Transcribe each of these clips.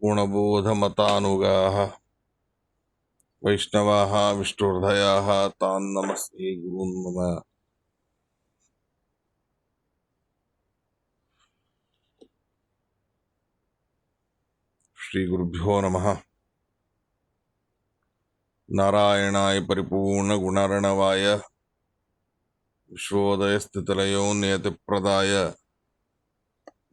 गुणबोधमतानुगाः वैष्णवाः विष्णुहृदयाः तान् नमस्ते गुरून् मम। श्री गुरुभ्यो नमः। नारायणाय परिपूर्ण गुणार्णवाय विश्वोदय स्थितिलयो नियतिप्रदाय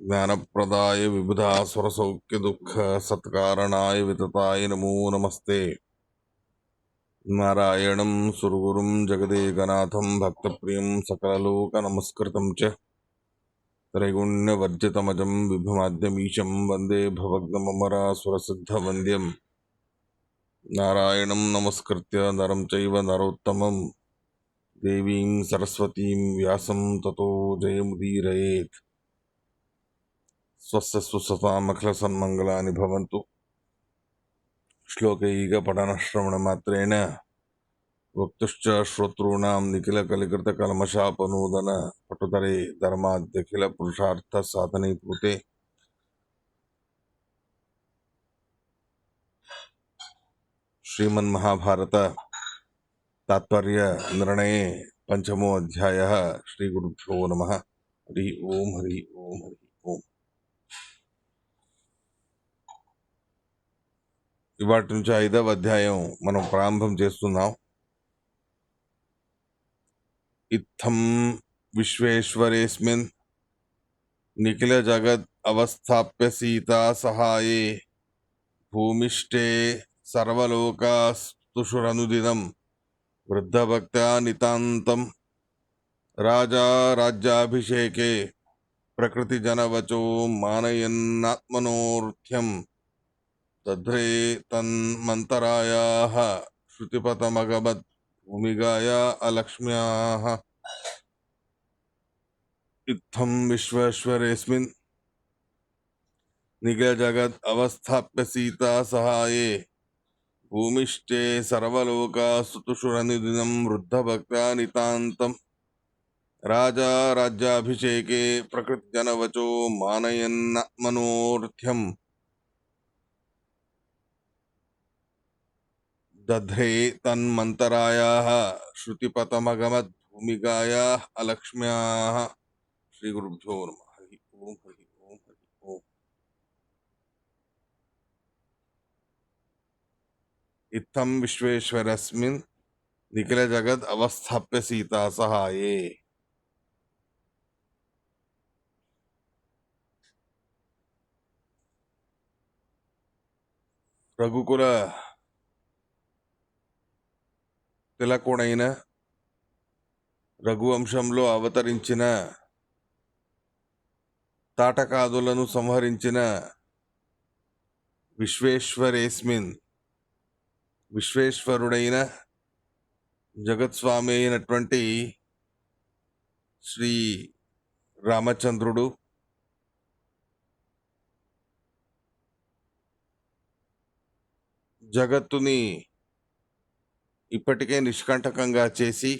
ज्ञानप्रदाय विबुधासुर सौख्य दुःख सत्कारणाय वितताय नमो नमस्ते। नारायणं सुरगुरुं जगदेकनाथं भक्तप्रियं सकललोकनमस्कृतं च त्रैगुण्यवर्जितमजं विभुमाद्यमीशं वन्दे भवग्नममरासुरसिद्धवन्द्यं नारायणं नमस्कृत्य नरं चैव नरोत्तमं देवीं सरस्वतीं व्यासं ततो जयमुदीरयेत्। स्वस्य सुसतामखिलसन्मङ्गलानि भवन्तु। श्लोकैकपठनश्रवणमात्रेण वक्तुश्च श्रोतॄणां निखिलकलिकृतकल्मषापनोदन पटुतरे धर्माद्यखिलपुरुषार्थसाधनीभूते श्रीमन्महाभारत तात्पर्य निर्णये पंचमो अध्यायः। श्रीगुरुभ्यो नमः। हरि ओम हरि ओम हरि ओम। ఇవాటి నుంచి 5వ అధ్యాయం మనం ప్రారంభం చేస్తున్నాం. ఇత్థం విశ్వేశ్వరేస్మిన్ నిఖిల జగద్ అవస్థాప్య సీతా సహాయే భూమిష్టే సర్వలోకాస్తుషురనుదినం వృద్ధభక్త్యా నితాంతం రాజా రాజ్యాభిషేకే ప్రకృతి జనవచో మానయన్నాత్మనోర్థ్యం దధ్రే తన్మంతరాయాః శృతిపథమగమద్ భూమిగాయా అలక్ష్మ్యాః. ఇత్థం విశ్వేశ్వరేస్మిన్ నిఖిల జగద్ అవస్థాప్య సీతా సహాయే భూమిష్టే సర్వలోకాస్తుషురనుదినం వృద్ధభక్త్యా నితాంతం రాజా రాజ్యాభిషేకే ప్రకృతి జనవచో మానయన్నాత్మనోర్థ్యం దధ్రే తన్మంతరాయాః శృతిపథమగమద్ భూమిగాయాః అలక్ష్మ్యాః. శ్రీ గురుభ్యో నమః. హరి ఓం హరి ఓం హరి ఓం. ఇత్థం విశ్వేశ్వరస్మిన్ నిఖిల జగద్ అవస్థాప్య సీతా సహాయే. రఘుకుల తిలకుడైన రఘువంశంలో అవతరించిన తాటకాదులను సంహరించిన విశ్వేశ్వరేస్మిన్ విశ్వేశ్వరుడైన జగత్స్వామి అయినటువంటి శ్రీ రామచంద్రుడు జగత్తుని ఇప్పటికే నిష్కంటకంగా చేసి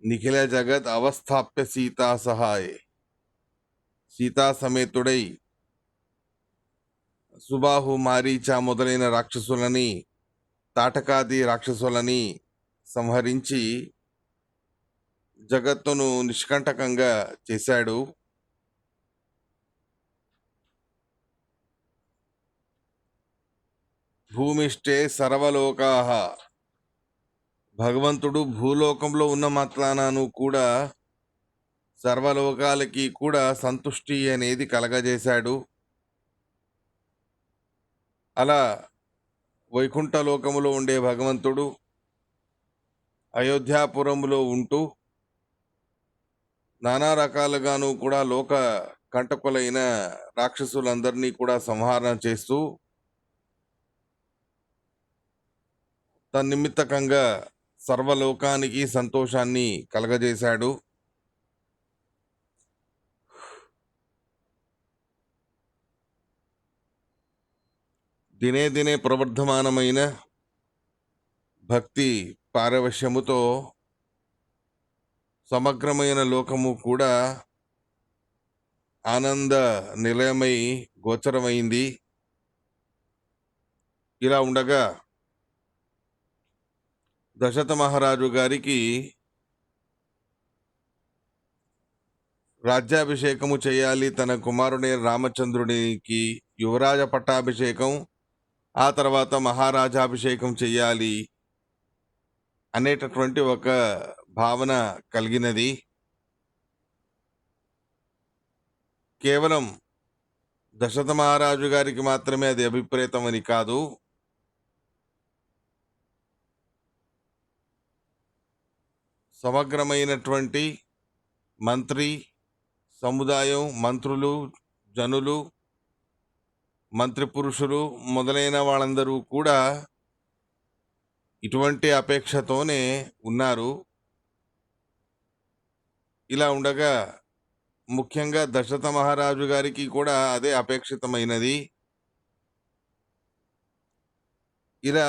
నిఖిల జగత్ అవస్థాప్య సీతా సహాయే సీతా సమేతుడై సుబాహు మారీచ మొదలైన రాక్షసులని తాటకాది రాక్షసులని సంహరించి జగత్తును నిష్కంటకంగా చేశాడు. భూమిష్టే సర్వలోకాః భగవంతుడు భూలోకంలో ఉన్న మాత్రానను కూడా సర్వలోకాలకి కూడా సంతుష్టి అనేది కలగజేశాడు. అలా వైకుంఠ లోకములో ఉండే భగవంతుడు అయోధ్యాపురములో ఉంటూ నానా రకాలుగాను కూడా లోక కంటకులైన రాక్షసులందరినీ కూడా సంహారణ చేస్తూ తన్నిమిత్తకంగా సర్వలోకానికి సంతోషాన్ని కలగజేశాడు. దినే దినే ప్రవర్ధమానమైన భక్తి పారవశ్యముతో సమగ్రమైన లోకము కూడా ఆనంద నిలయమై గోచరమైంది. ఇలా ఉండగా దశరథ మహారాజు గారికి రాజ్యాభిషేకము చేయాలి, తన కుమారుని రామచంద్రునికి యువరాజ పట్టాభిషేకం, ఆ తర్వాత మహారాజాభిషేకం చెయ్యాలి అనేటటువంటి ఒక భావన కలిగినది. కేవలం దశరథ మహారాజు గారికి మాత్రమే అది అభిప్రేతమని కాదు, సమగ్రమైనటువంటి మంత్రి సముదాయం, మంత్రులు, జనులు, మంత్రి పురుషులు మొదలైన వాళ్ళందరూ కూడా ఇటువంటి అపేక్షతోనే ఉన్నారు. ఇలా ఉండగా ముఖ్యంగా దశరథ మహారాజు గారికి కూడా అదే అపేక్షితమైనది. ఇలా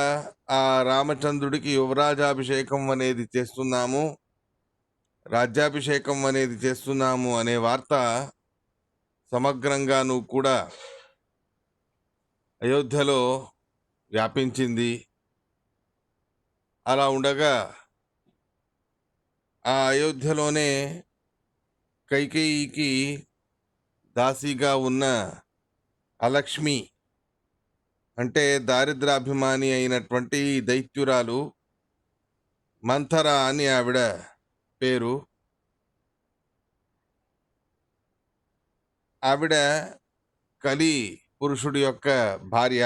ఆ రామచంద్రుడికి యువరాజాభిషేకం అనేది చేస్తున్నాము, రాజ్యాభిషేకం అనేది చేస్తున్నాము అనే వార్త సమగ్రంగాను కూడా అయోధ్యలో వ్యాపించింది. అలా ఉండగా ఆ అయోధ్యలోనే కైకేయికి దాసిగా ఉన్న అలక్ష్మి, అంటే దారిద్రాభిమాని అయినటువంటి దైత్యురాలు మంథర అని ఆవిడ పేరు. ఆవిడ కలి పురుషుడి యొక్క భార్య.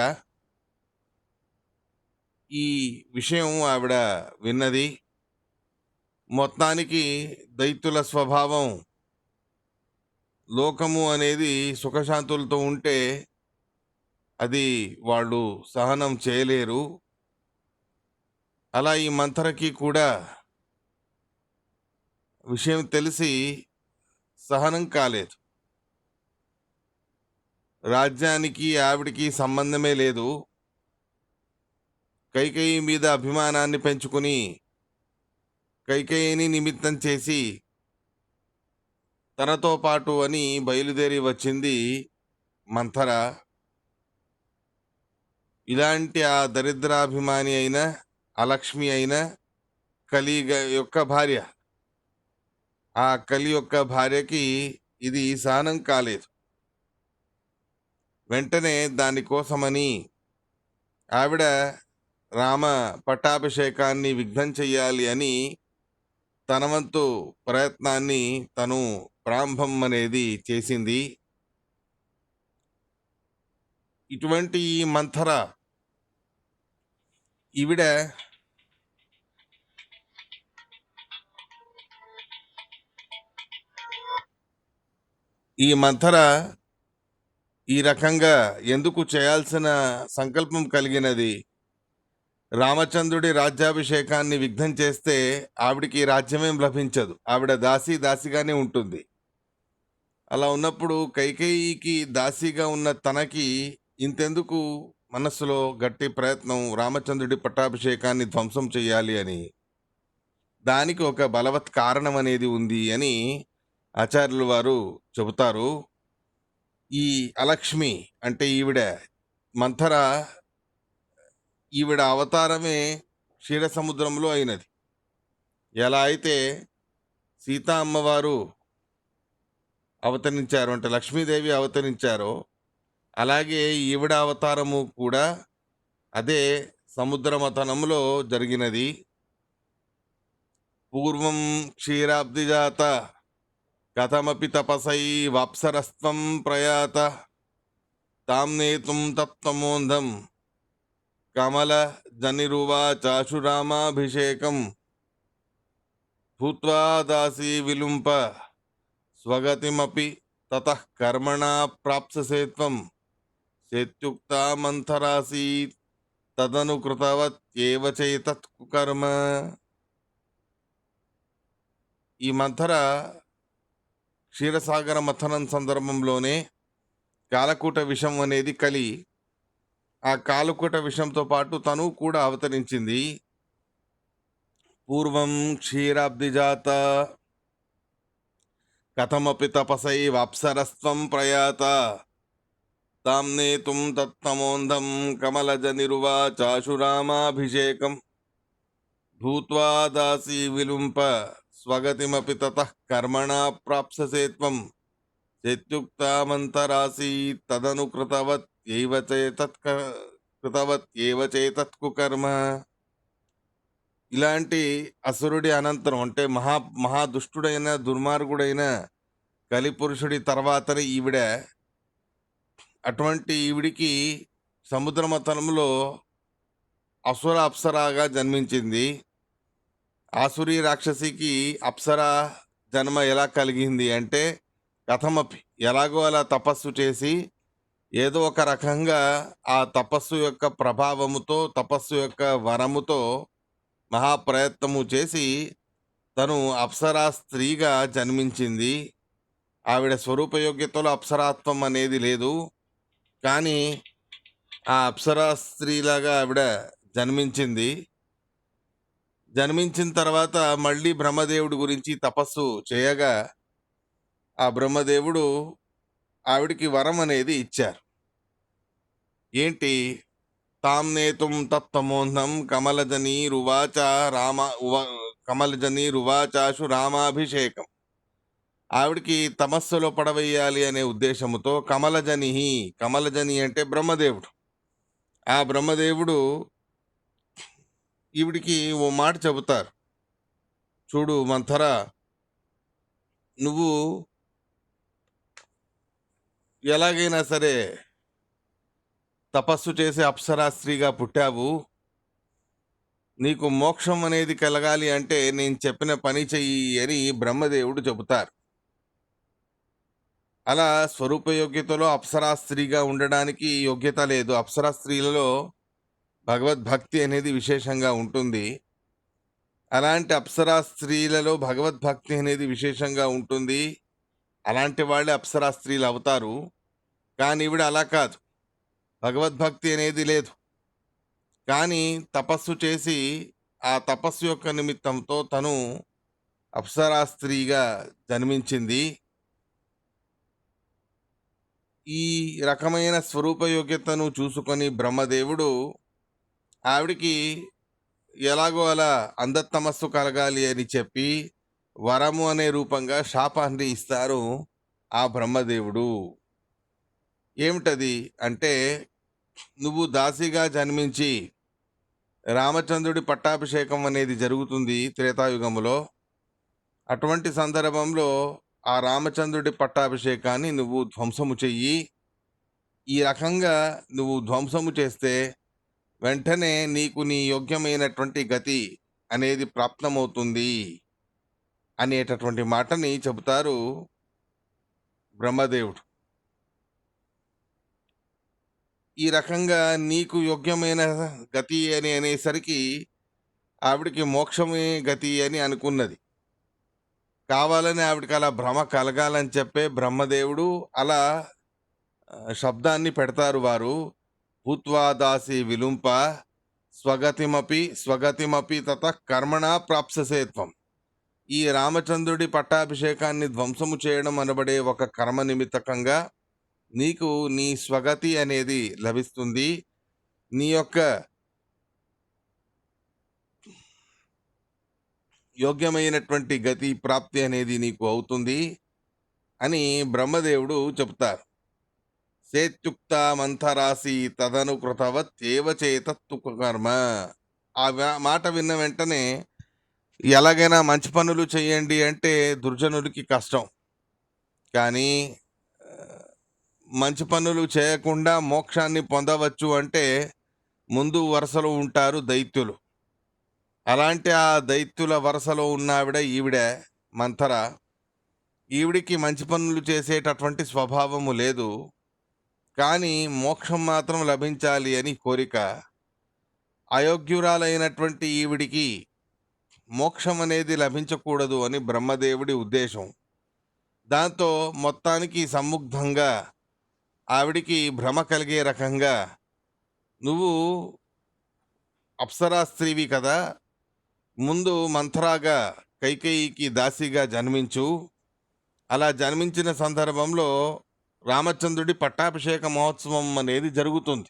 ఈ విషయం ఆవిడ విన్నది. మొత్తానికి దైత్యుల స్వభావం, లోకము అనేది సుఖశాంతులతో ఉంటే అది వాళ్ళు సహనం చేయలేరు. అలా ఈ మంథరకి కూడా విషయం తెలిసి సహనం కాలేదు. రాజ్యానికి ఆవిడికి సంబంధమే లేదు. కైకేయి మీద అభిమానాన్ని పెంచుకుని కైకేయిని నిమిత్తం చేసి తనతో పాటు అని బయలుదేరి వచ్చింది మంథర. ఇలాంటి ఆ దరిద్రాభిమాని అయిన అలక్ష్మి అయిన కలి యొక్క భార్య, ఆ కలి యొక్క భార్యకి ఇది సహనం కాలేదు. వెంటనే దానికోసమని ఆవిడ రామ పట్టాభిషేకాన్ని విఘ్నం చెయ్యాలి అని తన వంతు ప్రయత్నాన్ని తను ప్రారంభం అనేది చేసింది. ఇటువంటి ఈ మంథర ఈవిడ ఈ మంథర ఈ రకంగా ఎందుకు చేయాల్సిన సంకల్పం కలిగినది? రామచంద్రుడి రాజ్యాభిషేకాన్ని విఘ్నం చేస్తే ఆవిడికి రాజ్యమేం లభించదు, ఆవిడ దాసిగానే ఉంటుంది. అలా ఉన్నప్పుడు కైకేయికి దాసిగా ఉన్న తనకి ఇంతెందుకు మనస్సులో గట్టి ప్రయత్నం రామచంద్రుడి పట్టాభిషేకాన్ని ధ్వంసం చేయాలి అని? దానికి ఒక బలవత్ కారణం అనేది ఉంది అని ఆచార్యులు వారు చెబుతారు. ఈ అలక్ష్మి అంటే ఈవిడ మంథర, ఈవిడ అవతారమే క్షీర సముద్రంలో అయినది. ఎలా అయితే సీతా అమ్మవారు అవతరించారు, అంటే లక్ష్మీదేవి అవతరించారో, అలాగే ఈవిడ అవతారము కూడా అదే సముద్ర మథనంలో జరిగినది. పూర్వం క్షీరాబ్దిజాత కథమపి తపసై వాప్సరస్త్వం ప్రయాత తాం నేతుం తత్వమోంధం కమల జనిరువాచాశు రామాభిషేకం భూత్వా దాసీ విలుంప స్వగతిమపి తతః కర్మణా ప్రాప్స్యసే త్వం సేత్యుక్తా మంథరాసీత్ తదను కృతవత్యేవ చైతత్ కర్మ. ఈ మంథర క్షీరసాగర మథనం సందర్భంలోనే కాలకూట విషం అనేది కలి, ఆ కాలకూట విషంతో పాటు తను కూడా అవతరించింది. పూర్వం క్షీరాబ్దిజాత కథమపి తపసైవాప్సరస్త్వం ప్రయాత తాం నేతుం తత్తమోంధం కమలజనిరువాచాశు రామాభిషేకం భూత్వా దాసీ విలుంప స్వగతిమపి తతః కర్మణా ప్రాప్స్యసే త్వం చేత్యుక్తామంతరాసీ తదను కృతవత్యేవ చేతత్కు కర్మ. ఇలాంటి అసురుడి అనంతరం అంటే మహాదుష్టుడైన దుర్మార్గుడైన కలిపురుషుడి తర్వాతనే ఈవిడ. అటువంటి ఈవిడికి సముద్ర మథనంలో అప్సరాగా జన్మించింది. ఆసురి రాక్షసికి అప్సరా జన్మ ఎలా కలిగింది అంటే కథమపి ఎలాగో అలా తపస్సు చేసి ఏదో ఒక రకంగా ఆ తపస్సు యొక్క ప్రభావముతో తపస్సు యొక్క వరముతో మహాప్రయత్నము చేసి తను అప్సరా స్త్రీగా జన్మించింది. ఆవిడ స్వరూపయోగ్యతలో అప్సరాత్వం అనేది లేదు, కానీ ఆ అప్సరా స్త్రీలాగా ఆవిడ జన్మించింది. జన్మించిన తర్వాత మళ్ళీ బ్రహ్మదేవుడి గురించి తపస్సు చేయగా ఆ బ్రహ్మదేవుడు ఆవిడికి వరం అనేది ఇచ్చారు. ఏంటి? తాం నేతుం తత్తమోహం కమలజనీరువాచాశు రామాభిషేకం. ఆవిడికి తమస్సులో పడవేయాలి అనే ఉద్దేశముతో కమలజని అంటే బ్రహ్మదేవుడు. ఆ బ్రహ్మదేవుడు ఈవిడికి ఓ మాట చెబుతారు. చూడు మంథర, నువ్వు ఎలాగైనా సరే తపస్సు చేసే అప్సరా స్త్రీగా పుట్టావు. నీకు మోక్షం అనేది కలగాలి అంటే నేను చెప్పిన పని చెయ్యి అని బ్రహ్మదేవుడు చెబుతారు. అలా స్వరూపయోగ్యతలో అప్సరా స్త్రీగా ఉండడానికి యోగ్యత లేదు. అప్సరా స్త్రీలలో భగవద్భక్తి అనేది విశేషంగా ఉంటుంది. అలాంటి అప్సరా స్త్రీలలో భగవద్భక్తి అనేది విశేషంగా ఉంటుంది. అలాంటి వాళ్ళే అప్సరా స్త్రీలు అవుతారు. కానీ ఈవిడ అలా కాదు, భగవద్భక్తి అనేది లేదు. కానీ తపస్సు చేసి ఆ తపస్సు యొక్క నిమిత్తంతో తను అప్సరా స్త్రీగా జన్మించింది. ఈ రకమైన స్వరూపయోగ్యతను చూసుకొని బ్రహ్మదేవుడు ఆవిడికి ఎలాగో అలా అంధతమస్సు కలగాలి అని చెప్పి వరము అనే రూపంగా శాపాన్ని ఇస్తారు ఆ బ్రహ్మదేవుడు. ఏమిటది అంటే, నువ్వు దాసిగా జన్మించి రామచంద్రుడి పట్టాభిషేకం అనేది జరుగుతుంది త్రేతాయుగములో. అటువంటి సందర్భంలో ఆ రామచంద్రుడి పట్టాభిషేకాన్ని నువ్వు ధ్వంసము చెయ్యి. ఈ రకంగా నువ్వు ధ్వంసము చేస్తే వెంటనే నీకు నీ యోగ్యమైనటువంటి గతి అనేది ప్రాప్తమవుతుంది అనేటటువంటి మాటని చెబుతారు బ్రహ్మదేవుడు. ఈ రకంగా నీకు యోగ్యమైన గతి అని అనేసరికి ఆవిడికి మోక్షమే గతి అని అనుకున్నది. కావాలని ఆవిడకి అలా భ్రమ కలగాలని చెప్పే బ్రహ్మదేవుడు అలా శబ్దాన్ని పెడతారు వారు. భూత్వా దాసి విలుంప స్వగతిమపి తతః కర్మణా ప్రాప్స్యసే త్వం. ఈ రామచంద్రుడి పట్టాభిషేకాన్ని ధ్వంసము చేయడం అనబడే ఒక కర్మ నిమిత్తకంగా నీకు నీ స్వగతి అనేది లభిస్తుంది. నీ యొక్క యోగ్యమైనటువంటి గతి ప్రాప్తి అనేది నీకు అవుతుంది అని బ్రహ్మదేవుడు చెప్తారు. సేత్యుక్త మంథరాసి తదను కృతవత్యేవ చేతత్తు కర్మ. ఆ మాట విన్న వెంటనే ఎలాగైనా మంచి పనులు చేయండి అంటే దుర్జనుడికి కష్టం. కానీ మంచి పనులు చేయకుండా మోక్షాన్ని పొందవచ్చు అంటే ముందు వరుసలో ఉంటారు దైత్యులు. అలాంటి ఆ దైత్యుల వరుసలో ఉన్న ఈవిడ మంథర. ఈవిడికి మంచి పనులు చేసేటటువంటి స్వభావము లేదు, కానీ మోక్షం మాత్రం లభించాలి అని కోరిక. అయోగ్యురాలైనటువంటి ఈవిడికి మోక్షం అనేది లభించకూడదు అని బ్రహ్మదేవుడి ఉద్దేశం. దాంతో మొత్తానికి సముగ్ధంగా ఆవిడికి భ్రమ కలిగే రకంగా, నువ్వు అప్సరా స్త్రీవి కదా, ముందు మంథరాగా కైకేయికి దాసిగా జన్మించు. అలా జన్మించిన సందర్భంలో రామచంద్రుడి పట్టాభిషేక మహోత్సవం అనేది జరుగుతుంది.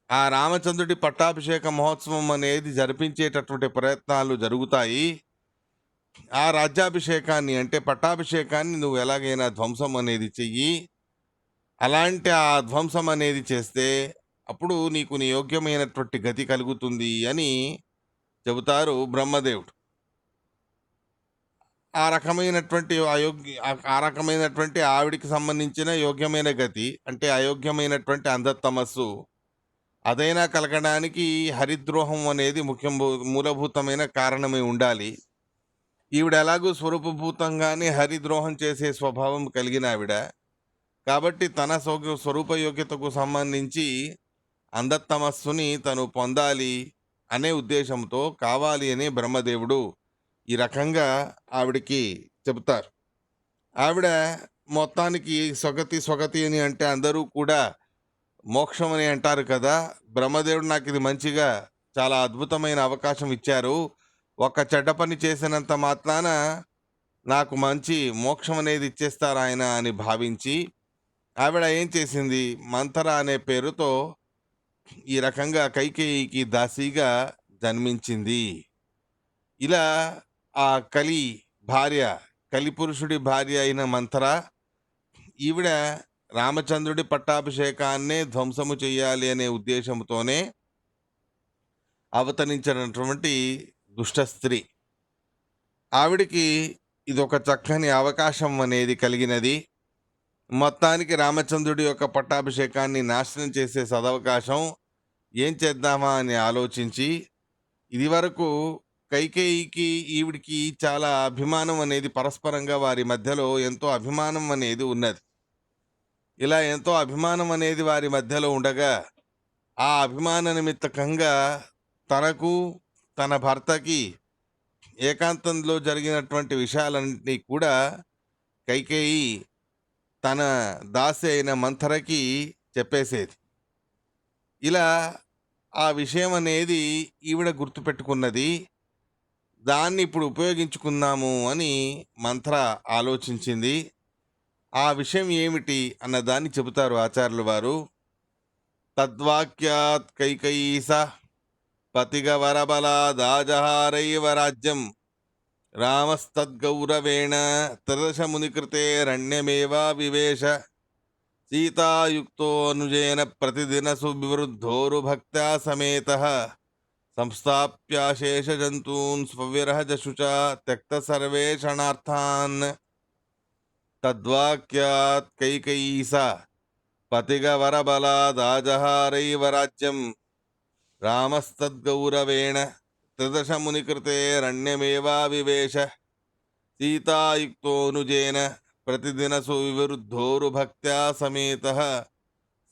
ఆ రామచంద్రుడి పట్టాభిషేక మహోత్సవం అనేది జరిపించేటటువంటి ప్రయత్నాలు జరుగుతాయి. ఆ రాజ్యాభిషేకాన్ని అంటే పట్టాభిషేకాన్ని నువ్వు ఎలాగైనా ధ్వంసం అనేది చెయ్యి. అలాంటి ఆ ధ్వంసం అనేది చేస్తే అప్పుడు నీకు నీ యోగ్యమైనటువంటి గతి కలుగుతుంది అని చెబుతారు బ్రహ్మదేవుడు. ఆ రకమైనటువంటి ఆ రకమైనటువంటి ఆవిడికి సంబంధించిన యోగ్యమైన గతి అంటే అయోగ్యమైనటువంటి అంధతమస్సు అదైనా కలగడానికి హరిద్రోహం అనేది మూలభూతమైన కారణమై ఉండాలి. ఈవిడ ఎలాగూ స్వరూపభూతంగానే హరిద్రోహం చేసే స్వభావం కలిగిన ఆవిడ కాబట్టి తన స్వరూప యోగ్యతకు సంబంధించి అంధతమస్సుని తను పొందాలి అనే ఉద్దేశంతో కావాలి అని బ్రహ్మదేవుడు ఈ రకంగా ఆవిడికి చెబుతారు. ఆవిడ మొత్తానికి స్వగతి అని అంటే అందరూ కూడా మోక్షం అని అంటారు కదా. బ్రహ్మదేవుడు నాకు ఇది మంచిగా చాలా అద్భుతమైన అవకాశం ఇచ్చారు. ఒక చెడ్డ పని చేసినంత మాత్రాన నాకు మంచి మోక్షం అనేది ఇచ్చేస్తారు ఆయన అని భావించి ఆవిడ ఏం చేసింది, మంతర అనే పేరుతో ఈ రకంగా కైకేయికి దాసీగా జన్మించింది. ఇలా ఆ కలిపురుషుడి భార్య అయిన మంతర ఈవిడ రామచంద్రుడి పట్టాభిషేకాన్నే ధ్వంసము చేయాలి అనే ఉద్దేశంతోనే అవతరించినటువంటి దుష్ట స్త్రీ. ఆవిడికి ఇదొక చక్కని అవకాశం అనేది కలిగినది. మొత్తానికి రామచంద్రుడి యొక్క పట్టాభిషేకాన్ని నాశనం చేసే సదవకాశం ఏం చేద్దామా అని ఆలోచించి ఇది వరకు కైకేయికి ఈవిడికి చాలా అభిమానం అనేది పరస్పరంగా వారి మధ్యలో ఎంతో అభిమానం అనేది ఉన్నది. ఇలా ఎంతో అభిమానం అనేది వారి మధ్యలో ఉండగా ఆ అభిమాన నిమిత్తకంగా తనకు తన భర్తకి ఏకాంతంలో జరిగినటువంటి విషయాలన్నింటినీ కూడా కైకేయి తన దాసి అయిన మంథరకి చెప్పేసేది. ఇలా ఆ విషయం అనేది ఈవిడ గుర్తుపెట్టుకున్నది. దాన్ని ఇప్పుడు ఉపయోగించుకుందాము అని మంథర ఆలోచించింది. ఆ విషయం ఏమిటి అన్నదాన్ని చెబుతారు ఆచార్యుల వారు. తద్వాక్యాత్ కైకయీస పతిగవరబలాదాజహారైవ రాజ్యం రామస్తద్గౌరవేణ త్రిదశమునికృతే రణ్యమేవా వివేశ సీతాయుక్తోనుజేన ప్రతిదిన సువివృద్ధోరుభక్త్యా సమేతః సంస్థాప్యాశేషజంతూన్ స్వవిరహజశుచ త్యక్త సర్వేషణార్థాన్. తద్వాక్యాత్ కైకయీస పతిగవరబలాదాజహారైవ రాజ్యం రామస్తద్గౌరవేణ త్రిదశమునికృతే రణ్యమేవా వివేశ సీతాయుక్తోనుజేన ప్రతిదిన సువివృద్ధోరుభక్త్యా సమేతః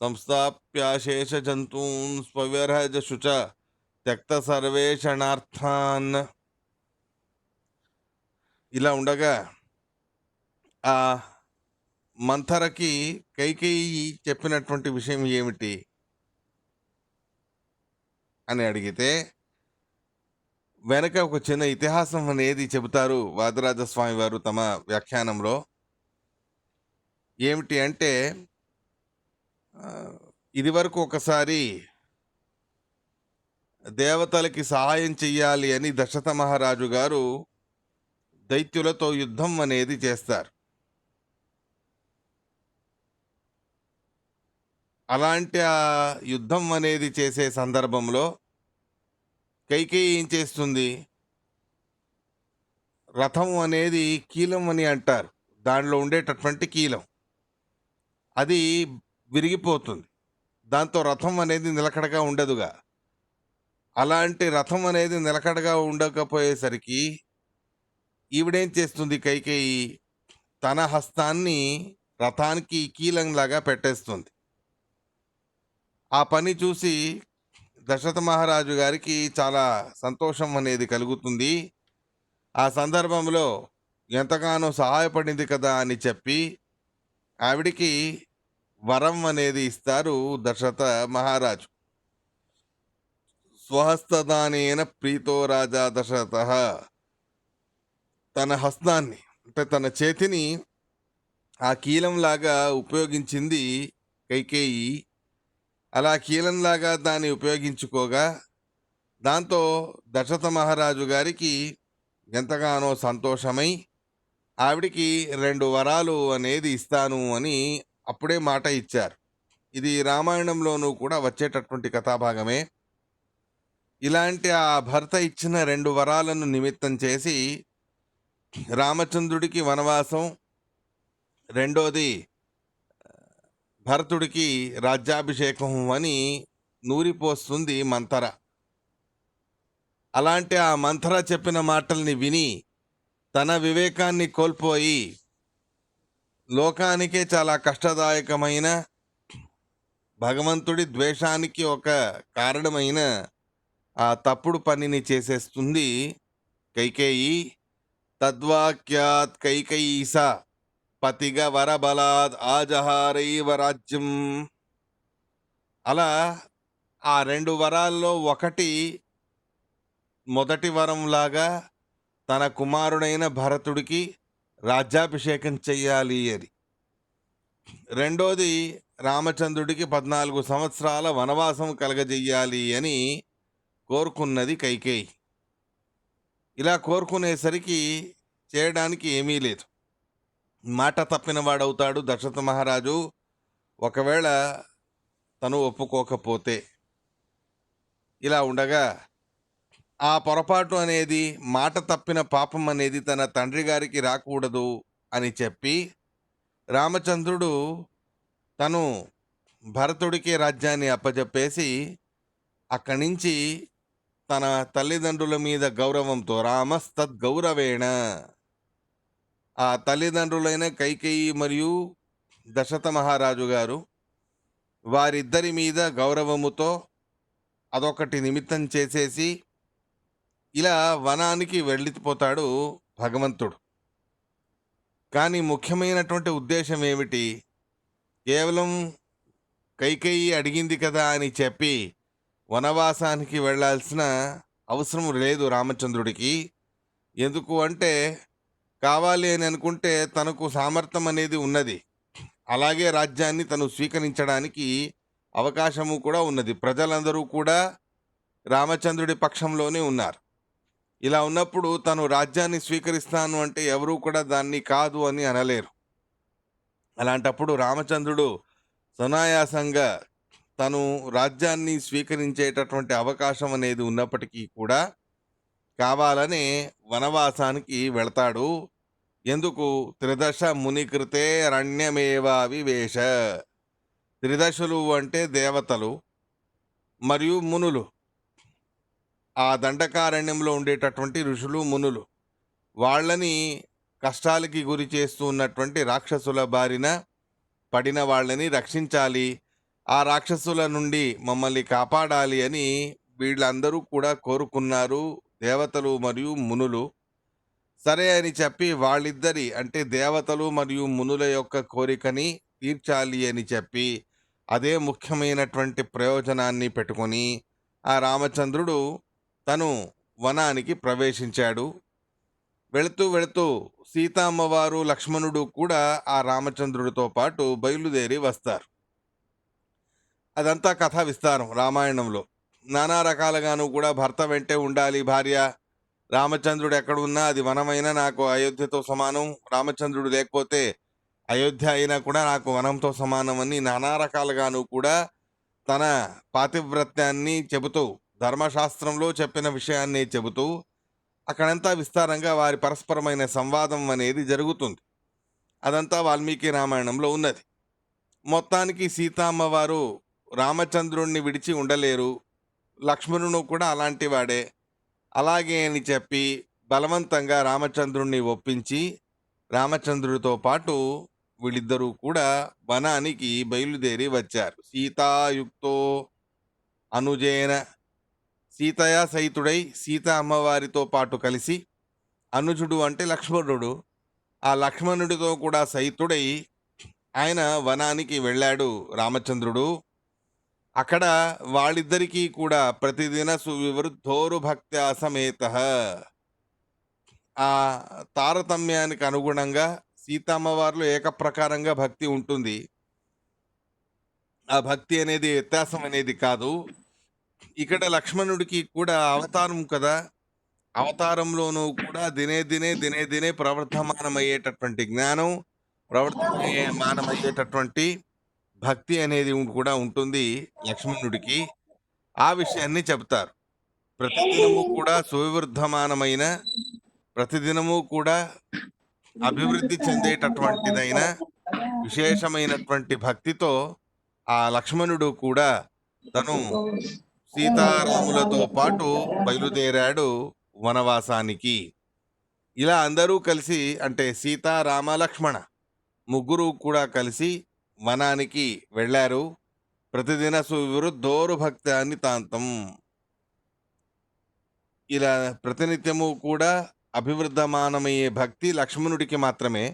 సంస్థాప్యాశేషజంతూన్ స్వవిరహజశుచ త్యక్త సర్వేషణార్థాన్. ఇలా ఉండగా ఆ మంథరకి కైకేయి చెప్పినటువంటి విషయం ఏమిటి అని అడిగితే వెనక ఒక చిన్న ఇతిహాసం అనేది చెబుతారు వాదరాజస్వామి వారు తమ వ్యాఖ్యానంలో. ఏమిటి అంటే ఇది వరకు ఒకసారి దేవతలకి సహాయం చెయ్యాలి అని దశరథ మహారాజు గారు దైత్యులతో యుద్ధం అనేది చేస్తారు. అలాంటి ఆ యుద్ధం అనేది చేసే సందర్భంలో కైకేయి ఏం చేస్తుంది, రథం అనేది కీలం అని అంటారు, దానిలో ఉండేటటువంటి కీలం అది విరిగిపోతుంది. దాంతో రథం అనేది నిలకడగా ఉండదుగా. అలాంటి రథం అనేది నిలకడగా ఉండకపోయేసరికి ఈవిడేం చేస్తుంది, కైకేయి తన హస్తాన్ని రథానికి కీలంలాగా పెట్టేస్తుంది. ఆ పని చూసి దశరథ మహారాజు గారికి చాలా సంతోషం అనేది కలుగుతుంది. ఆ సందర్భంలో ఎంతగానో సహాయపడింది కదా అని చెప్పి ఆవిడికి వరం అనేది ఇస్తారు దశరథ మహారాజు. స్వహస్తదానేన ప్రీతో రాజా దశరథ. తన హస్తాన్ని అంటే తన చేతిని ఆ కీలంలాగా ఉపయోగించింది కైకేయి. అలా కీలంలాగా దాన్ని ఉపయోగించుకోగా దాంతో దశరథ మహారాజు గారికి ఎంతగానో సంతోషమై ఆవిడికి 2 వరాలు అనేది ఇస్తాను అని అప్పుడే మాట ఇచ్చారు. ఇది రామాయణంలోనూ కూడా వచ్చేటటువంటి కథాభాగమే. ఇలాంటి ఆ భర్త ఇచ్చిన 2 వరాలను నిమిత్తం చేసి రామచంద్రుడికి వనవాసం, రెండోది భరతుడికి రాజ్యాభిషేకం అని నూరిపోస్తుంది మంథర. అలాంటి ఆ మంథర చెప్పిన మాటల్ని విని తన వివేకాన్ని కోల్పోయి లోకానికే చాలా కష్టదాయకమైన, భగవంతుడి ద్వేషానికి ఒక కారణమైన ఆ తప్పుడు పనిని చేసేస్తుంది కైకేయి. తద్వాక్యాత్ కైకయీస పతిగ వరబలాద్ ఆజహారైవ రాజ్యం. అలా ఆ 2 వరాల్లో ఒకటి మొదటి వరంలాగా తన కుమారుడైన భరతుడికి రాజ్యాభిషేకం చెయ్యాలి అని, రెండోది రామచంద్రుడికి 14 సంవత్సరాల వనవాసం కలగజెయ్యాలి అని కోరుకున్నది కైకేయి. ఇలా కోరుకునేసరికి చేయడానికి ఏమీ లేదు. మాట తప్పిన వాడవుతాడు దశరథ మహారాజు. ఒకవేళ తను ఒప్పుకోకపోతే. ఇలా ఉండగా ఆ పొరపాటు అనేది, మాట తప్పిన పాపం అనేది తన తండ్రి గారికి రాకూడదు అని చెప్పి రామచంద్రుడు తను భరతుడికి రాజ్యాన్ని అప్పజెప్పేసి అక్కడి నుంచి తన తల్లిదండ్రుల మీద గౌరవంతో రామస్తద్గౌరవేణ ఆ తల్లిదండ్రులైన కైకేయి మరియు దశరథ మహారాజు గారు వారిద్దరి మీద గౌరవముతో అదొకటి నిమిత్తం చేసేసి ఇలా వనానికి వెళ్ళిపోతాడు భగవంతుడు. కానీ ముఖ్యమైనటువంటి ఉద్దేశం ఏమిటి? కేవలం కైకేయి అడిగింది కదా అని చెప్పి వనవాసానికి వెళ్ళాల్సిన అవసరం లేదు రామచంద్రుడికి. ఎందుకు అంటే కావాలి అని అనుకుంటే తనకు సామర్థ్యం అనేది ఉన్నది. అలాగే రాజ్యాన్ని తను స్వీకరించడానికి అవకాశము కూడా ఉన్నది. ప్రజలందరూ కూడా రామచంద్రుడి పక్షంలోనే ఉన్నారు. ఇలా ఉన్నప్పుడు తను రాజ్యాన్ని స్వీకరిస్తాను అంటే ఎవరూ కూడా దాన్ని కాదు అని అనలేరు. అలాంటప్పుడు రామచంద్రుడు సునాయాసంగా తను రాజ్యాన్ని స్వీకరించేటటువంటి అవకాశం అనేది ఉన్నప్పటికీ కూడా కావాలనే వనవాసానికి వెళతాడు. ఎందుకు? త్రిదశ మునికృతే అరణ్యమేవావివేశ. త్రిదశలు అంటే దేవతలు మరియు మునులు, ఆ దండకారణ్యంలో ఉండేటటువంటి ఋషులు మునులు, వాళ్ళని కష్టాలకి గురి చేస్తూ ఉన్నటువంటి రాక్షసుల బారిన పడిన వాళ్ళని రక్షించాలి, ఆ రాక్షసుల నుండి మమ్మల్ని కాపాడాలి అని వీళ్ళందరూ కూడా కోరుకున్నారు, దేవతలు మరియు మునులు. సరే అని చెప్పి వాళ్ళిద్దరి అంటే దేవతలు మరియు మునుల యొక్క కోరికని తీర్చాలి అని చెప్పి అదే ముఖ్యమైనటువంటి ప్రయోజనాన్ని పెట్టుకొని ఆ రామచంద్రుడు తను వనానికి ప్రవేశించాడు. వెళుతూ వెళుతూ సీతమ్మవారు లక్ష్మణుడు కూడా ఆ రామచంద్రుడితో పాటు బయలుదేరి వస్తారు. అదంతా కథా విస్తారం రామాయణంలో. నానా రకాలుగాను కూడా భర్త వెంటే ఉండాలి భార్య. రామచంద్రుడు ఎక్కడున్నా అది వనమైనా నాకు అయోధ్యతో సమానం, రామచంద్రుడు లేకపోతే అయోధ్య అయినా కూడా నాకు వనంతో సమానం అని నానా రకాలుగాను కూడా తన పాతివ్రత్యాన్ని చెబుతూ, ధర్మశాస్త్రంలో చెప్పిన విషయాన్ని చెబుతూ అక్కడంతా విస్తారంగా వారి పరస్పరమైన సంవాదం అనేది జరుగుతుంది. అదంతా వాల్మీకి రామాయణంలో ఉన్నది. మొత్తానికి సీతమ్మవారు రామచంద్రుణ్ణి విడిచి ఉండలేరు, లక్ష్మణుడు కూడా అలాంటి వాడే. అలాగే అని చెప్పి బలవంతంగా రామచంద్రుణ్ణి ఒప్పించి రామచంద్రుడితో పాటు వీళ్ళిద్దరూ కూడా వనానికి బయలుదేరి వచ్చారు. సీతాయుక్తో అనుజేన, సీతయ సహితుడై సీత అమ్మవారితో పాటు కలిసి, అనుజుడు అంటే లక్ష్మణుడు, ఆ లక్ష్మణుడితో కూడా సహితుడై ఆయన వనానికి వెళ్ళాడు రామచంద్రుడు. అక్కడ వాళ్ళిద్దరికీ కూడా ప్రతిదిన సువివృద్ధోరు భక్త్యా సమేత, ఆ తారతమ్యానికి అనుగుణంగా సీతమ్మవారిలో ఏకప్రకారంగా భక్తి ఉంటుంది. ఆ భక్తి అనేది వ్యత్యాసం అనేది కాదు. ఇక్కడ లక్ష్మణుడికి కూడా అవతారం కదా! అవతారంలోనూ కూడా దినే దినే ప్రవర్ధమానమయ్యేటటువంటి జ్ఞానం, ప్రవర్ధమానమయ్యేటటువంటి భక్తి అనేది కూడా ఉంటుంది లక్ష్మణుడికి. ఆ విషయాన్ని చెప్తారు. ప్రతిదినము కూడా సువివృద్ధమానమైన, ప్రతిదినము కూడా అభివృద్ధి చెందేటటువంటిదైన విశేషమైనటువంటి భక్తితో ఆ లక్ష్మణుడు కూడా తను సీతారాములతో పాటు బయలుదేరాడు వనవాసానికి. ఇలా అందరూ కలిసి అంటే సీత, రామ, లక్ష్మణ ముగ్గురు కూడా కలిసి వనానికి వెళ్ళారు. ప్రతిదిన సువిరుద్ధోరు భక్తాన్ని తాంతం. ఇలా ప్రతినిత్యము కూడా అభివృద్ధమానమయ్యే భక్తి లక్ష్మణుడికి మాత్రమే.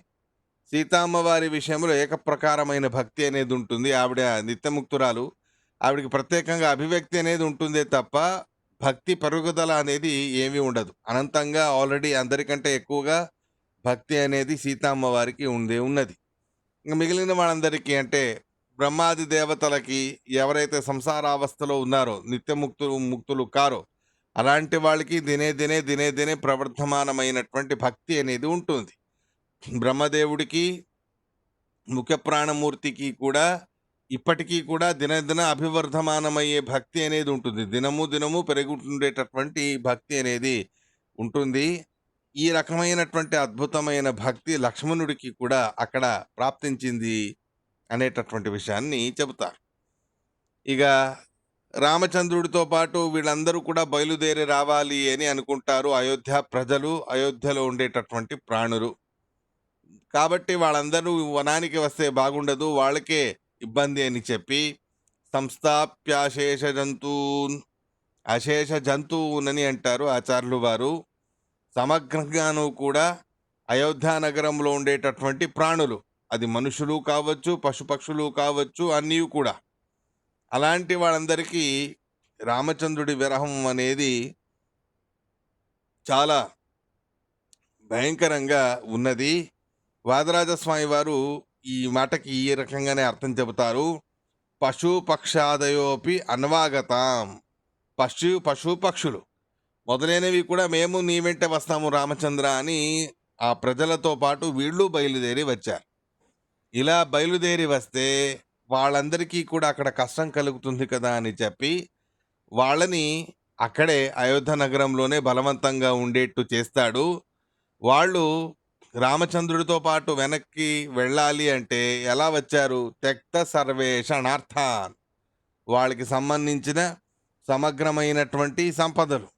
సీతామ్మవారి విషయంలో ఏకప్రకారమైన భక్తి అనేది ఉంటుంది. ఆవిడ నిత్యముక్తురాలు. ఆవిడకి ప్రత్యేకంగా అభివ్యక్తి అనేది ఉంటుందే తప్ప భక్తి పెరుగుదల అనేది ఏమీ ఉండదు. అనంతంగా ఆల్రెడీ అందరికంటే ఎక్కువగా భక్తి అనేది సీతామ్మవారికి ఉన్నది. ఇంక మిగిలిన వాళ్ళందరికీ అంటే బ్రహ్మాది దేవతలకి ఎవరైతే సంసారావస్థలో ఉన్నారో ముక్తులు కారో అలాంటి వాళ్ళకి దినే దినే ప్రవర్ధమానమైనటువంటి భక్తి అనేది ఉంటుంది. బ్రహ్మదేవుడికి, ముఖ్య ప్రాణమూర్తికి కూడా ఇప్పటికీ కూడా దినదిన అభివర్ధమానమయ్యే భక్తి అనేది ఉంటుంది. దినము పెరుగుతుండేటటువంటి భక్తి అనేది ఉంటుంది. ఈ రకమైనటువంటి అద్భుతమైన భక్తి లక్ష్మణుడికి కూడా అక్కడ ప్రాప్తించింది అనేటటువంటి విషయాన్ని చెబుతారు. ఇక రామచంద్రుడితో పాటు వీళ్ళందరూ కూడా బయలుదేరి రావాలి అని అనుకుంటారు అయోధ్య ప్రజలు, అయోధ్యలో ఉండేటటువంటి ప్రాణులు. కాబట్టి వాళ్ళందరూ వనానికి వస్తే బాగుండదు, వాళ్ళకే ఇబ్బంది అని చెప్పి సంస్థాప్యాశేష జంతూన్, అశేష జంతువునని అంటారు ఆచార్యులు వారు. సమగ్రంగాను కూడా అయోధ్య నగరంలో ఉండేటటువంటి ప్రాణులు, అది మనుషులు కావచ్చు, పశుపక్షులు కావచ్చు, అన్నీ కూడా అలాంటి వాళ్ళందరికీ రామచంద్రుడి విరహం అనేది చాలా భయంకరంగా ఉన్నది. వాదరాజస్వామి వారు ఈ మాటకి ఈ రకంగానే అర్థం చెబుతారు. పశుపక్షాదయోపి అన్వాగతాం. పశుపక్షులు మొదలైనవి కూడా మేము నీ వెంట వస్తాము రామచంద్ర అని ఆ ప్రజలతో పాటు వీళ్ళు బయలుదేరి వచ్చారు. ఇలా బయలుదేరి వస్తే వాళ్ళందరికీ కూడా అక్కడ కష్టం కలుగుతుంది కదా అని చెప్పి వాళ్ళని అక్కడే అయోధ్య నగరంలోనే బలవంతంగా ఉండేట్టు చేస్తాడు. వాళ్ళు రామచంద్రుడితో పాటు వెనక్కి వెళ్ళాలి అంటే ఎలా వచ్చారు? త్యక్త సర్వేషణార్థాన్, వాళ్ళకి సంబంధించిన సమగ్రమైనటువంటి సంపదలు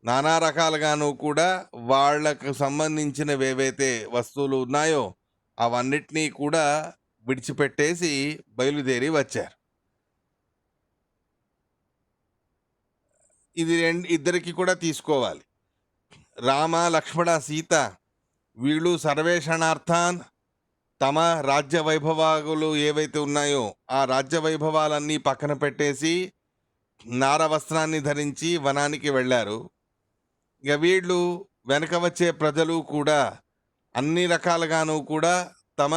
నానా రకాలుగాను కూడా వాళ్లకు సంబంధించినవి ఏవైతే వస్తువులు ఉన్నాయో అవన్నిటినీ కూడా విడిచిపెట్టేసి బయలుదేరి వచ్చారు. ఇది ఇద్దరికి కూడా తీసుకోవాలి. రామ, లక్ష్మణ, సీత వీళ్ళు సర్వేషణార్థాన్ తమ రాజ్య వైభవాలు ఏవైతే ఉన్నాయో ఆ రాజ్య వైభవాలన్నీ పక్కన పెట్టేసి నారవస్త్రాన్ని ధరించి వనానికి వెళ్ళారు. ఇక వీళ్ళు వెనక వచ్చే ప్రజలు కూడా అన్ని రకాలుగాను కూడా తమ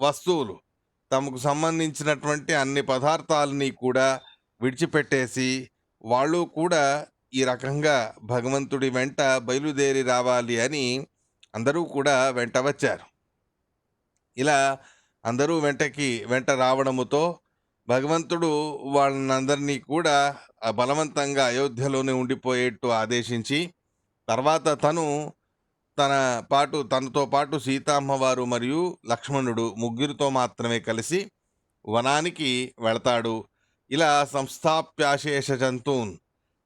వస్తువులు, తమకు సంబంధించినటువంటి అన్ని పదార్థాలని కూడా విడిచిపెట్టేసి వాళ్ళు కూడా ఈ రకంగా భగవంతుడి వెంట బయలుదేరి రావాలి అని అందరూ కూడా వెంట వచ్చారు. ఇలా అందరూ వెంట రావడముతో భగవంతుడు వాళ్ళందరినీ కూడా బలవంతంగా అయోధ్యలోనే ఉండిపోయేట్టు ఆదేశించి తర్వాత తనతో పాటు సీతామ్మవారు మరియు లక్ష్మణుడు ముగ్గురితో మాత్రమే కలిసి వనానికి వెళతాడు. ఇలా సంస్థాప్యాశేష జంతూన్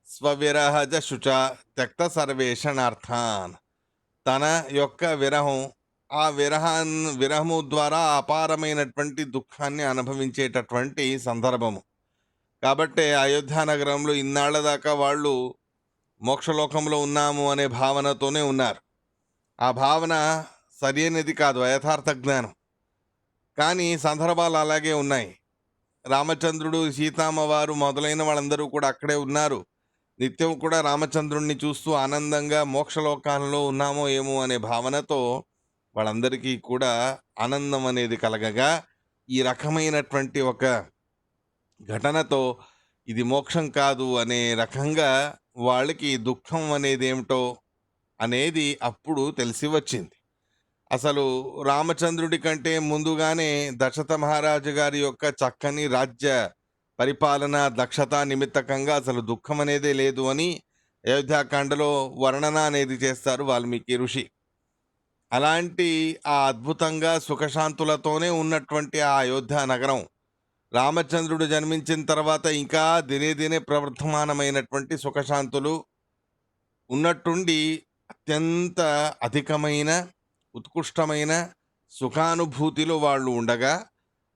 స్వవిరహజ శుచ త్యక్త సర్వేషణార్థాన్, తన యొక్క ఆ విరహము ద్వారా అపారమైనటువంటి దుఃఖాన్ని అనుభవించేటటువంటి సందర్భము. కాబట్టే అయోధ్య నగరంలో ఇన్నాళ్ల దాకా వాళ్ళు మోక్షలోకంలో ఉన్నాము అనే భావనతోనే ఉన్నారు. ఆ భావన సరైనది కాదు, యథార్థ జ్ఞానం. కానీ సందర్భాలు అలాగే ఉన్నాయి. రామచంద్రుడు, సీతామ్మవారు మొదలైన వాళ్ళందరూ కూడా అక్కడే ఉన్నారు. నిత్యం కూడా రామచంద్రుణ్ణి చూస్తూ ఆనందంగా మోక్షలోకాలలో ఉన్నామో ఏమో అనే భావనతో వాళ్ళందరికీ కూడా ఆనందం అనేది కలగగా, ఈ రకమైనటువంటి ఒక ఘటనతో ఇది మోక్షం కాదు అనే రకంగా వాళ్ళకి దుఃఖం అనేది ఏమిటో అనేది అప్పుడు తెలిసి వచ్చింది. అసలు రామచంద్రుడి కంటే ముందుగానే దశరథ మహారాజు గారి యొక్క చక్కని రాజ్య పరిపాలన దక్షత నిమిత్తకంగా అసలు దుఃఖం అనేదే లేదు అని అయోధ్యాకాండలో వర్ణన అనేది చేస్తారు వాల్మీకి ఋషి. అలాంటి ఆ అద్భుతంగా సుఖశాంతులతోనే ఉన్నటువంటి ఆ అయోధ్య నగరం రామచంద్రుడు జన్మించిన తర్వాత ఇంకా దినే దినే ప్రవర్ధమానమైనటువంటి సుఖశాంతులు ఉన్నట్టుండి అత్యంత అధికమైన ఉత్కృష్టమైన సుఖానుభూతిలో వాళ్ళు ఉండగా,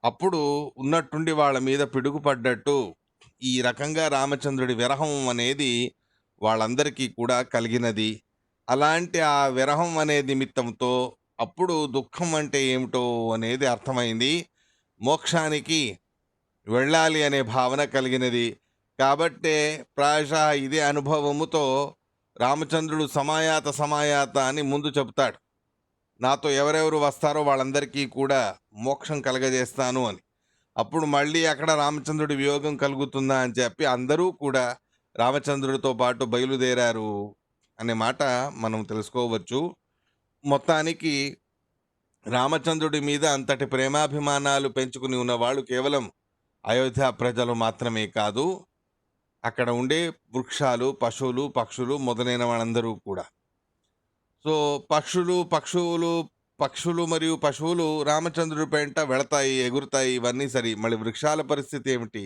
అప్పుడు ఉన్నట్టుండి వాళ్ళ మీద పిడుగుపడ్డట్టు ఈ రకంగా రామచంద్రుడి విరహం అనేది వాళ్ళందరికీ కూడా కలిగినది. అలాంటి ఆ విరహం అనే నిమిత్తంతో అప్పుడు దుఃఖం అంటే ఏమిటో అనేది అర్థమైంది. మోక్షానికి వెళ్ళాలి అనే భావన కలిగినది. కాబట్టే ప్రాయశః ఇదే అనుభవముతో రామచంద్రుడు సమాయాత సమాయాత అని ముందు చెబుతాడు. నాతో ఎవరెవరు వస్తారో వాళ్ళందరికీ కూడా మోక్షం కలగజేస్తాను అని. అప్పుడు మళ్ళీ అక్కడ రామచంద్రుడి వియోగం కలుగుతుందా అని చెప్పి అందరూ కూడా రామచంద్రుడితో పాటు బయలుదేరారు అనే మాట మనం తెలుసుకోవచ్చు. మొత్తానికి రామచంద్రుడి మీద అంతటి ప్రేమాభిమానాలు పెంచుకుని ఉన్నవాళ్ళు కేవలం అయోధ్య ప్రజలు మాత్రమే కాదు, అక్కడ ఉండే వృక్షాలు, పశువులు, పక్షులు మొదలైన వాళ్ళందరూ కూడా. సో పక్షులు మరియు పశువులు రామచంద్రుడి పెంట వెళతాయి, ఎగురుతాయి, ఇవన్నీ సరి. మళ్ళీ వృక్షాల పరిస్థితి ఏమిటి?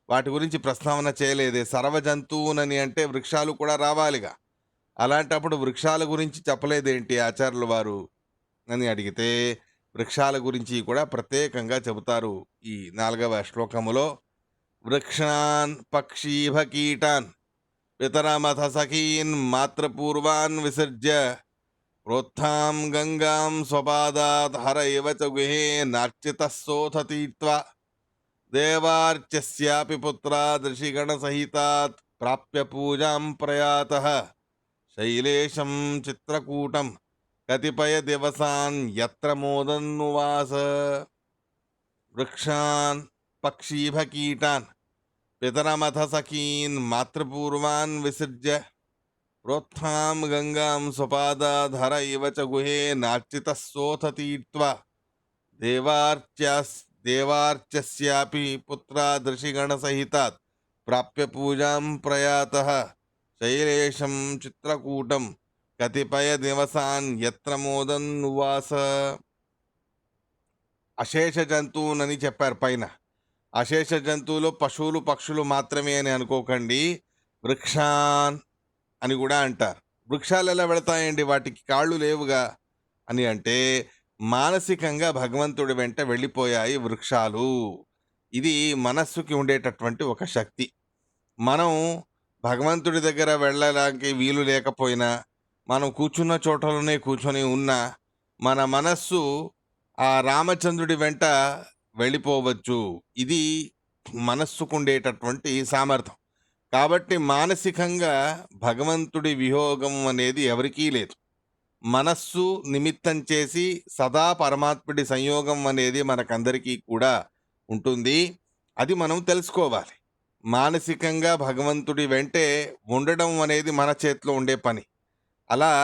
వాటి గురించి ప్రస్తావన చేయలేదే. సర్వ జంతువునని అంటే వృక్షాలు కూడా రావాలిగా. అలాంటప్పుడు వృక్షాల గురించి చెప్పలేదేంటి ఆచార్యుల వారు అని అడిగితే, వృక్షాల గురించి కూడా ప్రత్యేకంగా చెబుతారు ఈ 4వ శ్లోకములో. వృక్షాన్ పక్షీభ కీటాన్ పితరమథ సఖీన్ మాతృపూర్వాన్ విసర్జ్య ప్రోత్థాం గంగాం స్వపాదాత్ హర ఇవ చ గుహే నార్చితః సోథతీత్వా దేవార్చ్యస్యాపి పుత్రాదృషిగణ సహితాత్ ప్రాప్య పూజాం ప్రయాతః శైలేశం చిత్రకూటం కతిపయ దివసాన్ యత్ర మోదన్నువాస. వృక్షాన్ పక్షీభ కీటాన్ పితరమథ సఖీన్ మాతృపూర్వాన్ విసర్జ్య ప్రోత్థాం గంగాం స్వపాదాధర ఇవ చ గుహే నార్చితః సోథతీత్వా దేవార్చ్యస్యాపి పుత్రాదృషిగణ సహితాత్ ప్రాప్య పూజాం ప్రయాతః శైలేశం చిత్రకూటం కతిపయ దివసాన్ యత్ర మోదన్నువాస. అశేష జంతువునని చెప్పారు పైన. అశేష జంతువులు పశువులు, పక్షులు మాత్రమే అని అనుకోకండి. వృక్షాన్ అని కూడా అంటారు. వృక్షాలు ఎలా వెళతాయండి, వాటికి కాళ్ళు లేవుగా అని అంటే, మానసికంగా భగవంతుడి వెంట వెళ్ళిపోయాయి వృక్షాలు. ఇది మనస్సుకి ఉండేటటువంటి ఒక శక్తి. మనం భగవంతుడి దగ్గర వెళ్ళడానికి వీలు లేకపోయినా, మనం కూర్చున్న చోటలోనే కూర్చొని ఉన్నా, మన మనస్సు ఆ రామచంద్రుడి వెంట వెళ్ళిపోవచ్చు. ఇది మనస్సుకుండేటటువంటి సామర్థ్యం. కాబట్టి మానసికంగా భగవంతుడి వియోగం అనేది ఎవరికీ లేదు. మనస్సు నిమిత్తం చేసి సదా పరమాత్ముడి సంయోగం అనేది మనకందరికీ కూడా ఉంటుంది. అది మనం తెలుసుకోవాలి. మానసికంగా భగవంతుడి వెంటే ఉండడం అనేది మన చేతిలో ఉండే పని. అలా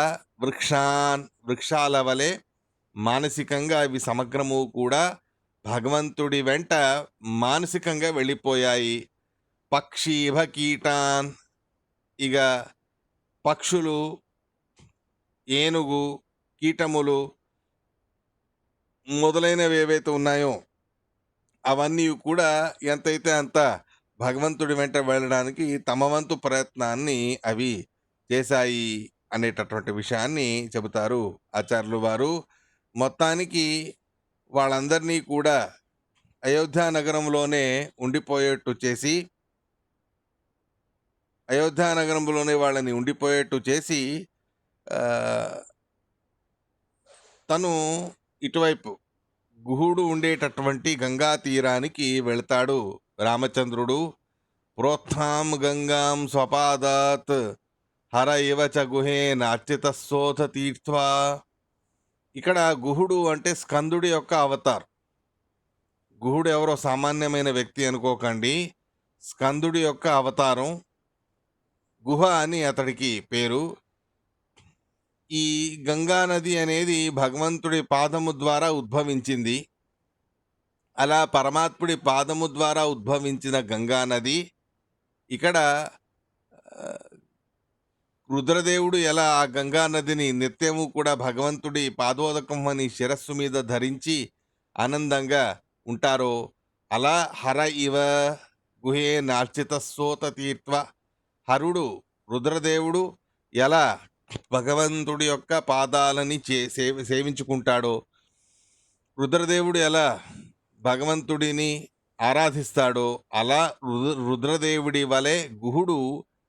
వృక్షాల వలె మానసికంగా అవి సమగ్రము కూడా భగవంతుడి వెంట మానసికంగా వెళ్ళిపోయాయి. పక్షీభ కీటాన్, ఇక పక్షులు, ఏనుగు, కీటములు మొదలైనవి ఏవైతే ఉన్నాయో అవన్నీ కూడా ఎంతైతే అంత భగవంతుడి వెంట వెళ్ళడానికి తమ వంతు ప్రయత్నాన్ని అవి చేశాయి అనేటటువంటి విషయాన్ని చెబుతారు ఆచార్యులు వారు. మొత్తానికి వాళ్ళందరినీ కూడా అయోధ్య నగరంలోనే ఉండిపోయేట్టు చేసి, వాళ్ళని ఉండిపోయేట్టు చేసి తను ఇటువైపు గుహుడు ఉండేటటువంటి గంగా తీరానికి వెళ్తాడు రామచంద్రుడు. ప్రోత్థాం గంగాం స్వపాదాత్ హర ఇవ చ గుహేన అర్చితస్సోథ తీర్థ్వా. ఇక్కడ గుహుడు అంటే స్కందుడి యొక్క అవతార్. గుహుడు ఎవరో సామాన్యమైన వ్యక్తి అనుకోకండి, స్కందుడి యొక్క అవతారం. గుహ అని అతడికి పేరు. ఈ గంగా నది అనేది భగవంతుడి పాదము ద్వారా ఉద్భవించింది. అలా పరమాత్ముడి పాదము ద్వారా ఉద్భవించిన గంగా నది ఇక్కడ రుద్రదేవుడు ఎలా ఆ గంగా నదిని నిత్యము కూడా భగవంతుడి పాదోదకం అని శిరస్సు మీద ధరించి ఆనందంగా ఉంటారో, అలా హర ఇవ గుహే నార్చిత సోత తీర్థ, హరుడు రుద్రదేవుడు ఎలా భగవంతుడి యొక్క పాదాలని సేవించుకుంటాడో, రుద్రదేవుడు ఎలా భగవంతుడిని ఆరాధిస్తాడో, అలా రుద్రదేవుడి వలె గుహుడు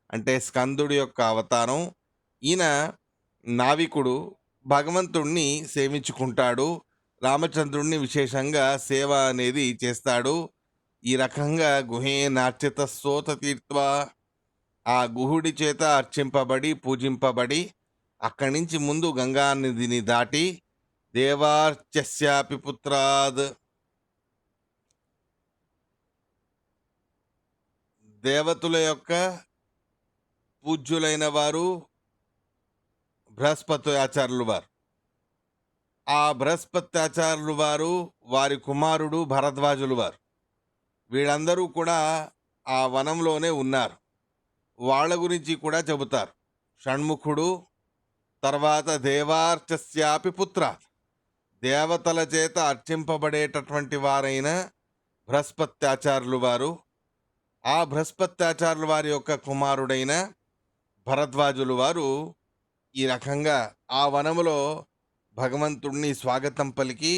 అంటే స్కందుడి యొక్క అవతారం. ఈయన నావికుడు, భగవంతుణ్ణి సేవించుకుంటాడు, రామచంద్రుణ్ణి విశేషంగా సేవ అనేది చేస్తాడు. ఈ రకంగా గుహే నార్చిత సోత తీర్థ, ఆ గుహుడి చేత అర్చింపబడి పూజింపబడి అక్కడి నుంచి ముందు గంగా నదిని దాటి దేవార్చస్యాపి పుత్రాద్, దేవతల యొక్క పూజ్యులైన వారు బృహస్పతి ఆచార్యులు వారు. ఆ బృహస్పతి ఆచార్యులు వారు, వారి కుమారుడు భరద్వాజులు వారు, వీళ్ళందరూ కూడా ఆ వనంలోనే ఉన్నారు. వాళ్ళ గురించి కూడా చెబుతారు. షణ్ముఖుడు, తర్వాత దేవార్చస్యాపి పుత్ర, దేవతల చేత అర్చింపబడేటటువంటి వారైన బృహస్పత్యాచార్యులు వారు, ఆ బృహస్పత్యాచార్యుల వారి యొక్క కుమారుడైన భరద్వాజులు వారు ఈ రకంగా ఆ వనములో భగవంతుణ్ణి స్వాగతం పలికి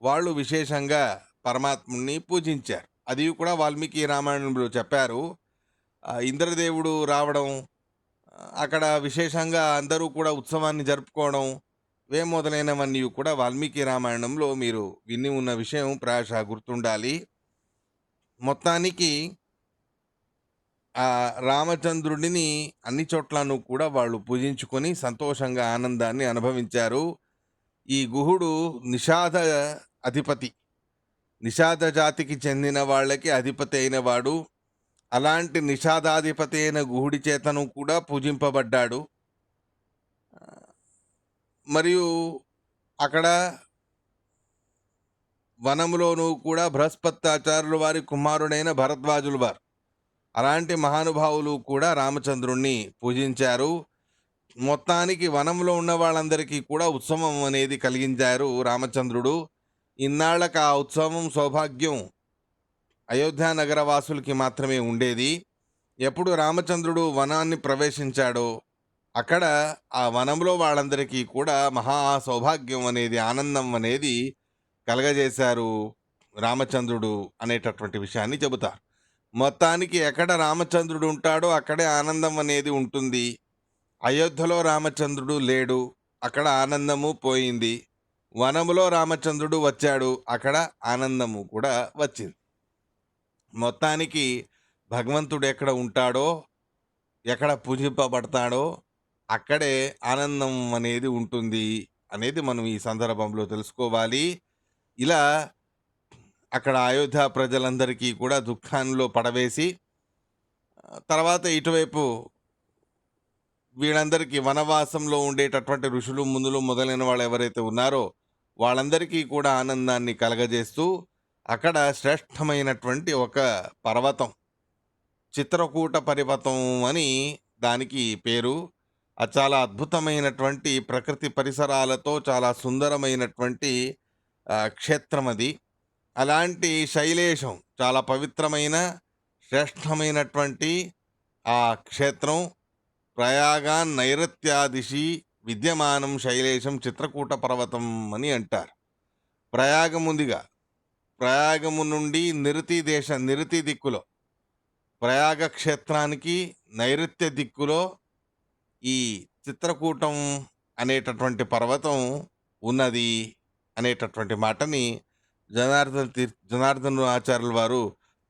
వాళ్ళు విశేషంగా పరమాత్ముణ్ణి పూజించారు. అది కూడా వాల్మీకి రామాయణంలో చెప్పారు. ఇంద్రదేవుడు రావడం, అక్కడ విశేషంగా అందరూ కూడా ఉత్సవాన్ని జరుపుకోవడం, మొదలైనవన్నీ కూడా వాల్మీకి రామాయణంలో మీరు విని ఉన్న విషయం ప్రాయశ గుర్తుండాలి. మొత్తానికి ఆ రామచంద్రుడిని అన్ని చోట్లను కూడా వాళ్ళు పూజించుకొని సంతోషంగా ఆనందాన్ని అనుభవించారు. ఈ గుహుడు నిషాద అధిపతి, నిషాద జాతికి చెందిన వాళ్ళకి అధిపతి అయిన వాడు. అలాంటి నిషాదాధిపతి అయిన గుహుడి చేతను కూడా పూజింపబడ్డాడు. మరియు అక్కడ వనములోనూ కూడా బృహస్పత్యాచార్యుల వారి కుమారుడైన భరద్వాజులు వారు, అలాంటి మహానుభావులు కూడా రామచంద్రుణ్ణి పూజించారు. మొత్తానికి వనంలో ఉన్న వాళ్ళందరికీ కూడా ఉత్సవం అనేది కలిగించారు రామచంద్రుడు. ఇన్నాళ్ళకు ఆ ఉత్సవం సౌభాగ్యం అయోధ్య నగరవాసులకి మాత్రమే ఉండేది. ఎప్పుడు రామచంద్రుడు వనాన్ని ప్రవేశించాడో అక్కడ ఆ వనంలో వాళ్ళందరికీ కూడా మహా సౌభాగ్యం అనేది, ఆనందం అనేది కలగజేశారు రామచంద్రుడు అనేటటువంటి విషయాన్ని చెబుతారు. మొత్తానికి ఎక్కడ రామచంద్రుడు ఉంటాడో అక్కడే ఆనందం అనేది ఉంటుంది. అయోధ్యలో రామచంద్రుడు లేడు, అక్కడ ఆనందము పోయింది. వనములో రామచంద్రుడు వచ్చాడు, అక్కడ ఆనందము కూడా వచ్చింది. మొత్తానికి భగవంతుడు ఎక్కడ ఉంటాడో, ఎక్కడ పూజింపబడతాడో అక్కడే ఆనందం అనేది ఉంటుంది అనేది మనం ఈ సందర్భంలో తెలుసుకోవాలి. ఇలా అక్కడ అయోధ్య ప్రజలందరికీ కూడా దుఃఖంలో పడవేసి, తర్వాత ఇటువైపు వీళ్ళందరికీ వనవాసంలో ఉండేటటువంటి ఋషులు, మునులు మొదలైన వాళ్ళు ఎవరైతే ఉన్నారో వాళ్ళందరికీ కూడా ఆనందాన్ని కలగజేస్తూ అక్కడ శ్రేష్టమైనటువంటి ఒక పర్వతం, చిత్రకూట పర్వతం అని దానికి పేరు. అది చాలా అద్భుతమైనటువంటి ప్రకృతి పరిసరాలతో చాలా సుందరమైనటువంటి క్షేత్రం అది. అలాంటి శైలేశం, చాలా పవిత్రమైన శ్రేష్టమైనటువంటి ఆ క్షేత్రం ప్రయాగాన్ నైరుత్యాదిశి విద్యమానం శైలేశం చిత్రకూట పర్వతం అని అంటారు. ప్రయాగము నుండి నిరుతి దిక్కులో, ప్రయాగ క్షేత్రానికి నైరుత్య దిక్కులో ఈ చిత్రకూటం అనేటటువంటి పర్వతం ఉన్నది అనేటటువంటి మాటని జనార్దన ఆచార్యుల వారు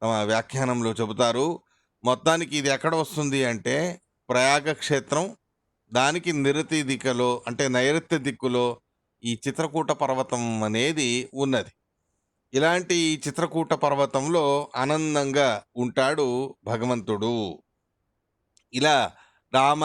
తమ వ్యాఖ్యానంలో చెబుతారు. మొత్తానికి ఇది ఎక్కడ వస్తుంది అంటే ప్రయాగ క్షేత్రం, దానికి నిరతి దిక్కలో అంటే నైరుత్య దిక్కులో ఈ చిత్రకూట పర్వతం అనేది ఉన్నది. ఇలాంటి ఈ చిత్రకూట పర్వతంలో ఆనందంగా ఉంటాడు భగవంతుడు. ఇలా రామ